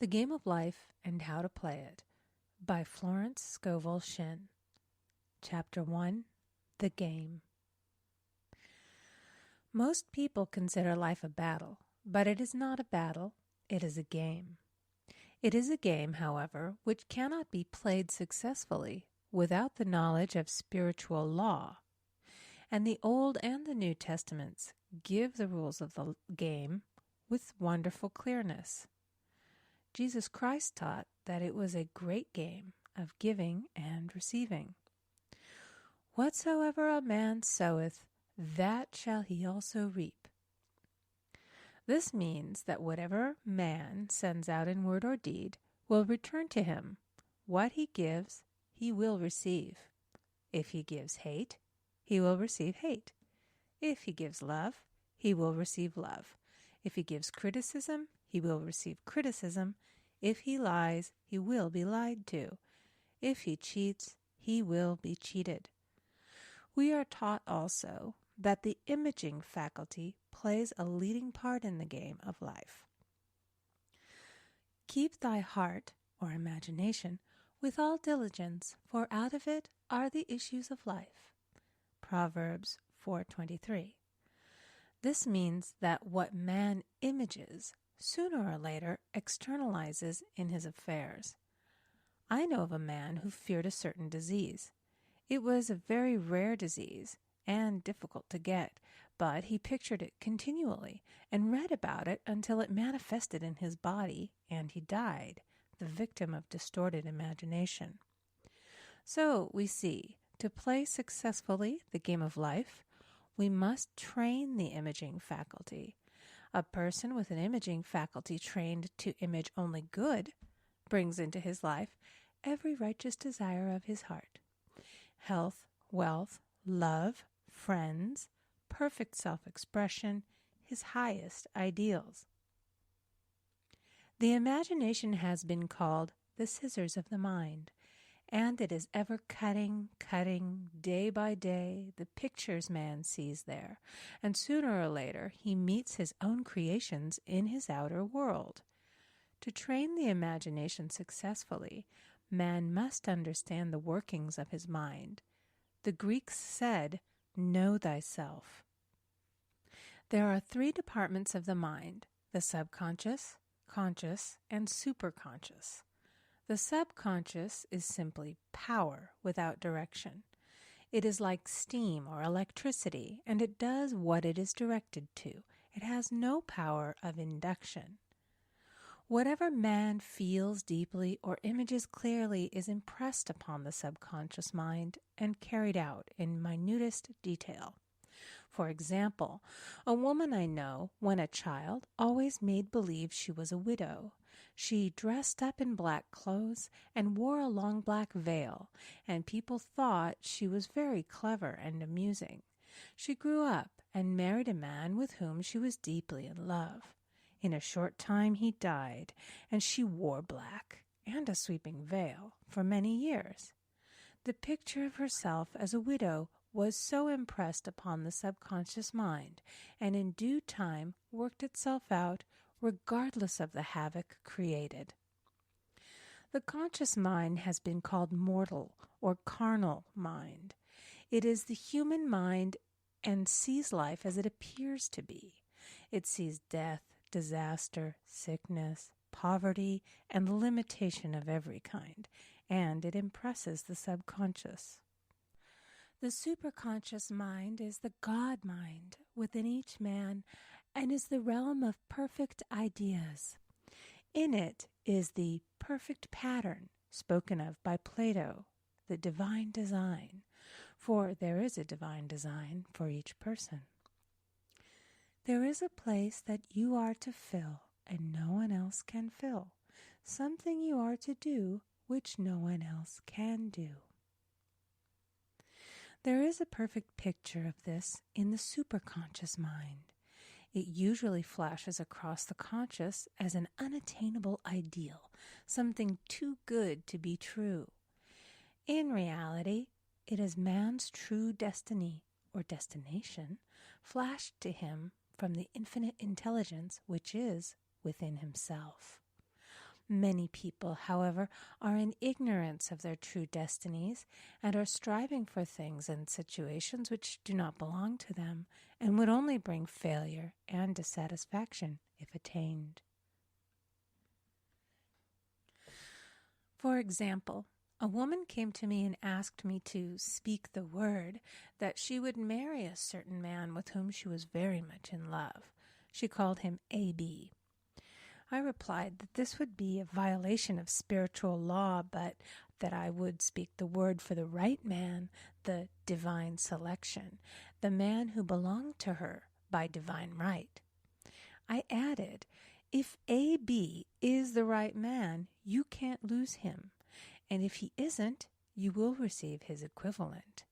The Game of Life and How to Play It by Florence Scovel Shinn. Chapter 1. The Game. Most people consider life a battle, but it is not a battle, it is a game. It is a game, however, which cannot be played successfully without the knowledge of spiritual law. And the Old and the New Testaments give the rules of the game with wonderful clearness. Jesus Christ taught that it was a great game of giving and receiving. Whatsoever a man soweth, that shall he also reap. This means that whatever man sends out in word or deed will return to him. What he gives, he will receive. If he gives hate, he will receive hate. If he gives love, he will receive love. If he gives criticism, he will receive criticism. If he lies, he will be lied to. If he cheats, he will be cheated. We are taught also that the imaging faculty plays a leading part in the game of life. Keep thy heart, or imagination, with all diligence, for out of it are the issues of life. Proverbs 4:23. This means that what man images sooner or later externalizes in his affairs. I know of a man who feared a certain disease. It was a very rare disease and difficult to get, but he pictured it continually and read about it until it manifested in his body and he died, the victim of distorted imagination. So we see, to play successfully the game of life, we must train the imaging faculty. A person with an imaging faculty trained to image only good brings into his life every righteous desire of his heart. Health, wealth, love, friends, perfect self-expression, his highest ideals. The imagination has been called the scissors of the mind, and it is ever cutting, day by day, the pictures man sees there, and sooner or later he meets his own creations in his outer world. To train the imagination successfully, man must understand the workings of his mind. The Greeks said, "Know thyself." There are three departments of the mind: the subconscious, conscious, and superconscious. The subconscious is simply power without direction. It is like steam or electricity, and it does what it is directed to. It has no power of induction. Whatever man feels deeply or images clearly is impressed upon the subconscious mind and carried out in minutest detail. For example, a woman I know, when a child, always made believe she was a widow. She dressed up in black clothes and wore a long black veil, and people thought she was very clever and amusing. She grew up and married a man with whom she was deeply in love. In a short time he died, and she wore black and a sweeping veil for many years. The picture of herself as a widow was so impressed upon the subconscious mind, and in due time worked itself out regardless of the havoc created. The conscious mind has been called mortal or carnal mind. It is the human mind and sees life as it appears to be. It sees death, disaster, sickness, poverty, and limitation of every kind, and it impresses the subconscious. The superconscious mind is the God mind within each man and is the realm of perfect ideas. In it is the perfect pattern spoken of by Plato, the divine design, for there is a divine design for each person. There is a place that you are to fill and no one else can fill, something you are to do which no one else can do. There is a perfect picture of this in the superconscious mind. It usually flashes across the conscious as an unattainable ideal, something too good to be true. In reality, it is man's true destiny, or destination, flashed to him from the infinite intelligence which is within himself. Many people, however, are in ignorance of their true destinies and are striving for things and situations which do not belong to them and would only bring failure and dissatisfaction if attained. For example, a woman came to me and asked me to speak the word that she would marry a certain man with whom she was very much in love. She called him A.B. I replied that this would be a violation of spiritual law, but that I would speak the word for the right man, the divine selection, the man who belonged to her by divine right. I added, if A.B. is the right man, you can't lose him, and if he isn't, you will receive his equivalent.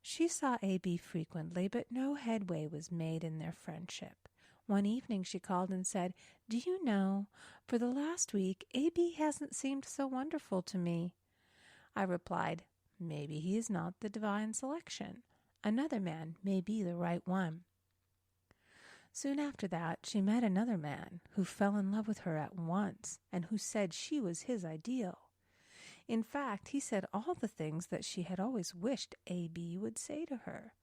She saw A.B. frequently, but no headway was made in their friendship. One evening she called and said, "Do you know, for the last week, A.B. hasn't seemed so wonderful to me." I replied, "Maybe he is not the divine selection. Another man may be the right one." Soon after that, she met another man who fell in love with her at once and who said she was his ideal. In fact, he said all the things that she had always wished A.B. would say to her.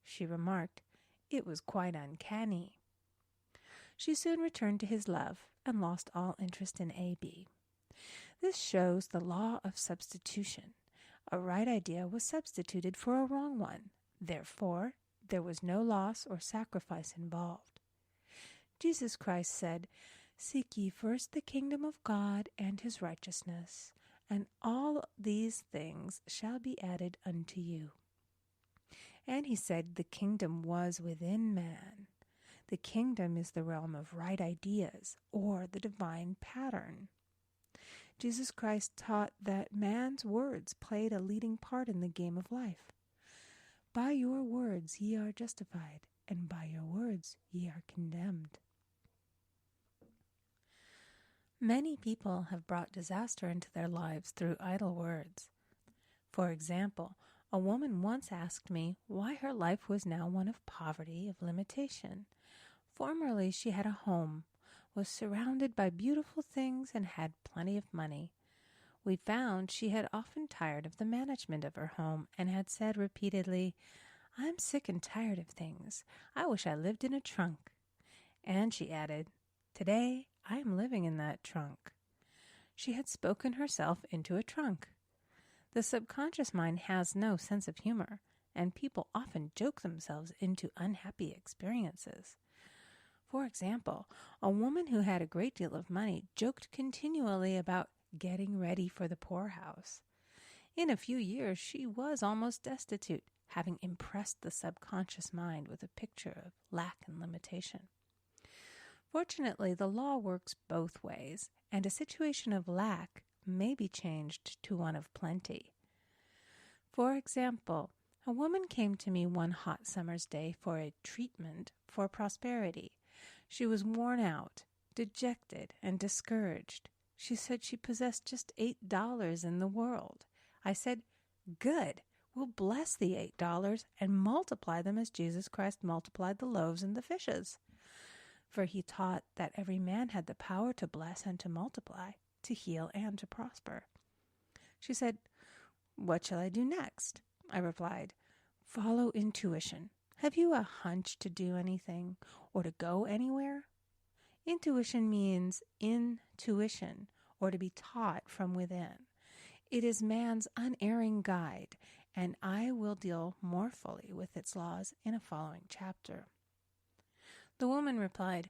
She remarked, it was quite uncanny. She soon returned to his love and lost all interest in A.B. This shows the law of substitution. A right idea was substituted for a wrong one. Therefore, there was no loss or sacrifice involved. Jesus Christ said, "Seek ye first the kingdom of God and his righteousness, and all these things shall be added unto you." And he said the kingdom was within man. The kingdom is the realm of right ideas, or the divine pattern. Jesus Christ taught that man's words played a leading part in the game of life. By your words ye are justified, and by your words ye are condemned. Many people have brought disaster into their lives through idle words. For example, a woman once asked me why her life was now one of poverty, of limitation. Formerly she had a home, was surrounded by beautiful things, and had plenty of money. We found she had often tired of the management of her home and had said repeatedly, "I'm sick and tired of things. I wish I lived in a trunk." And she added, "Today I am living in that trunk." She had spoken herself into a trunk. The subconscious mind has no sense of humor, and people often joke themselves into unhappy experiences. For example, a woman who had a great deal of money joked continually about getting ready for the poorhouse. In a few years, she was almost destitute, having impressed the subconscious mind with a picture of lack and limitation. Fortunately, the law works both ways, and a situation of lack may be changed to one of plenty. For example, a woman came to me one hot summer's day for a treatment for prosperity. She was worn out, dejected, and discouraged. She said she possessed just $8 in the world. I said, "Good. We'll bless the $8 and multiply them as Jesus Christ multiplied the loaves and the fishes." For he taught that every man had the power to bless and to multiply, to heal and to prosper. She said, "What shall I do next?" I replied, "Follow intuition. Have you a hunch to do anything or to go anywhere?" Intuition means intuition, or to be taught from within. It is man's unerring guide, and I will deal more fully with its laws in a following chapter. The woman replied,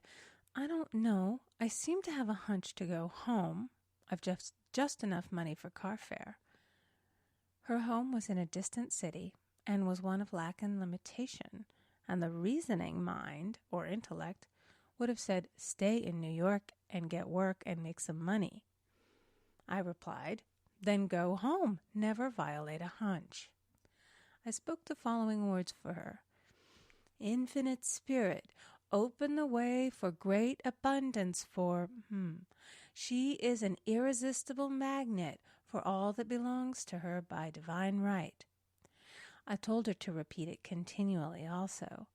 "I don't know. I seem to have a hunch to go home. I've just enough money for car fare." Her home was in a distant city and was one of lack and limitation, and the reasoning mind, or intellect, would have said, "Stay in New York and get work and make some money." I replied, "Then go home. Never violate a hunch." I spoke the following words for her. "Infinite Spirit, open the way for great abundance for She is an irresistible magnet for all that belongs to her by divine right." I told her to repeat it continually also.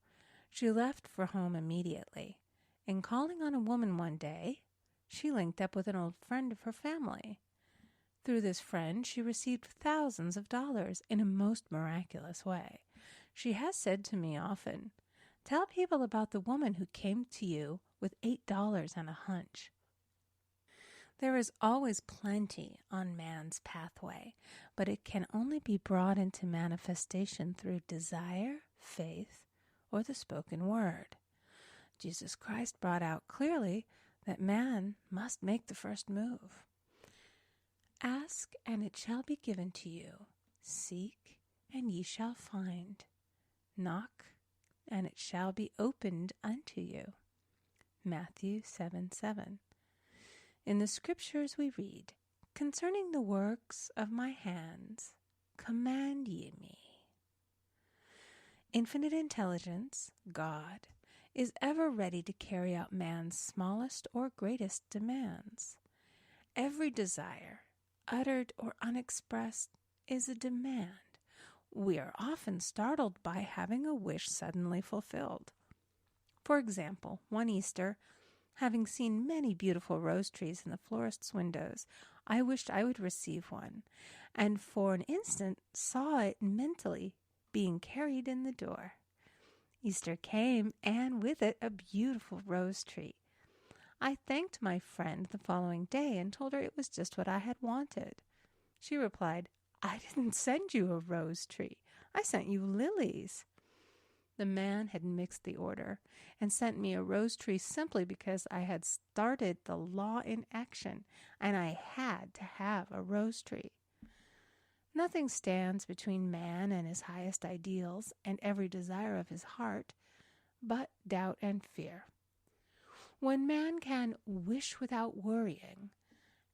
She left for home immediately, and calling on a woman one day, She linked up with an old friend of her family. Through this friend, she received thousands of dollars in a most miraculous way. She has said to me often, "Tell people about the woman who came to you with $8 and a hunch." There is always plenty on man's pathway, but it can only be brought into manifestation through desire, faith, or the spoken word. Jesus Christ brought out clearly that man must make the first move. Ask, and it shall be given to you. Seek, and ye shall find. Knock, and it shall be opened unto you. Matthew 7:7. In the Scriptures we read, "Concerning the works of my hands, command ye me." Infinite intelligence, God, is ever ready to carry out man's smallest or greatest demands. Every desire, uttered or unexpressed, is a demand. We are often startled by having a wish suddenly fulfilled. For example, one Easter, having seen many beautiful rose trees in the florist's windows, I wished I would receive one, and for an instant saw it mentally being carried in the door. Easter came, and with it a beautiful rose tree. I thanked my friend the following day and told her it was just what I had wanted. She replied, "I didn't send you a rose tree. I sent you lilies." The man had mixed the order and sent me a rose tree simply because I had started the law in action, and I had to have a rose tree. Nothing stands between man and his highest ideals and every desire of his heart but doubt and fear. When man can wish without worrying,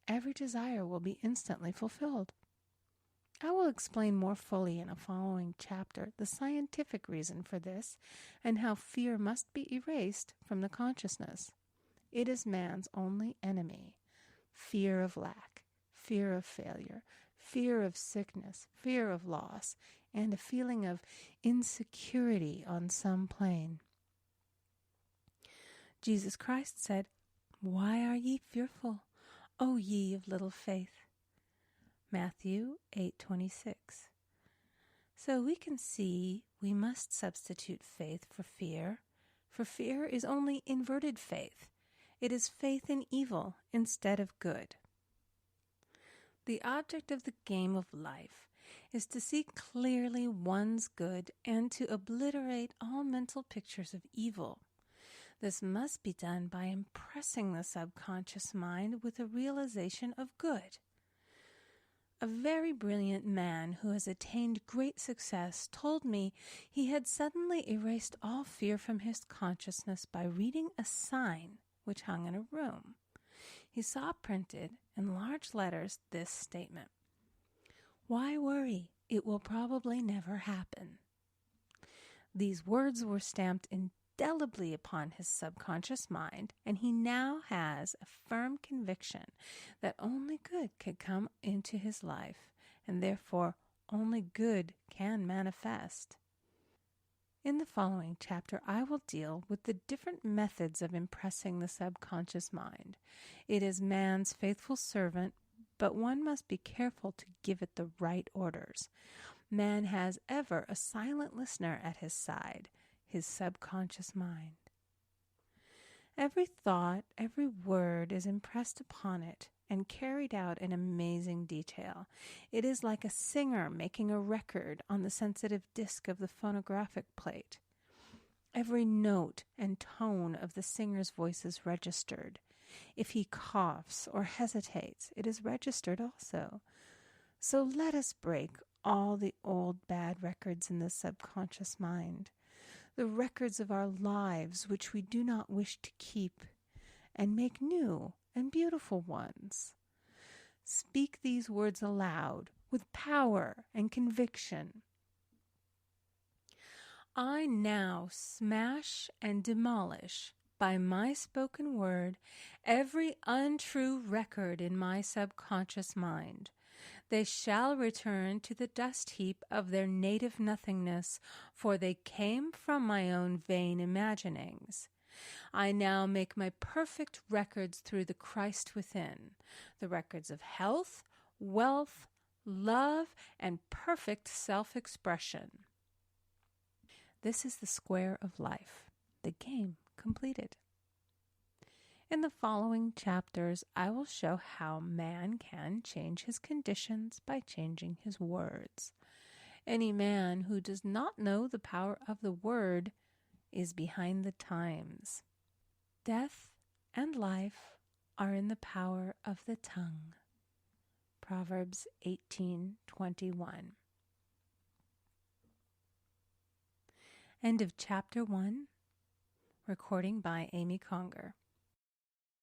every desire will be instantly fulfilled. I will explain more fully in a following chapter the scientific reason for this and how fear must be erased from the consciousness. It is man's only enemy. Fear of lack, fear of failure, fear of sickness, fear of loss, and a feeling of insecurity on some plane. Jesus Christ said, "Why are ye fearful, O ye of little faith?" Matthew 8:26. So we can see we must substitute faith for fear is only inverted faith. It is faith in evil instead of good. The object of the game of life is to see clearly one's good and to obliterate all mental pictures of evil. This must be done by impressing the subconscious mind with a realization of good. A very brilliant man who has attained great success told me he had suddenly erased all fear from his consciousness by reading a sign which hung in a room. He saw printed in large letters this statement: "Why worry? It will probably never happen." These words were stamped indelibly upon his subconscious mind, and he now has a firm conviction that only good could come into his life, and therefore only good can manifest. In the following chapter, I will deal with the different methods of impressing the subconscious mind. It is man's faithful servant, but one must be careful to give it the right orders. Man has ever a silent listener at his side, his subconscious mind. Every thought, every word is impressed upon it and carried out in amazing detail. It is like a singer making a record on the sensitive disc of the phonographic plate. Every note and tone of the singer's voice is registered. If he coughs or hesitates, it is registered also. So let us break all the old bad records in the subconscious mind, the records of our lives which we do not wish to keep, and make new and beautiful ones. Speak these words aloud with power and conviction. I now smash and demolish by my spoken word every untrue record in my subconscious mind. They shall return to the dust heap of their native nothingness, for they came from my own vain imaginings. I now make my perfect records through the Christ within, the records of health, wealth, love, and perfect self-expression. This is the square of life, the game completed. In the following chapters, I will show how man can change his conditions by changing his words. Any man who does not know the power of the word is behind the times. Death and life are in the power of the tongue. Proverbs 18:21. End of chapter 1. Recording by Amy Conger.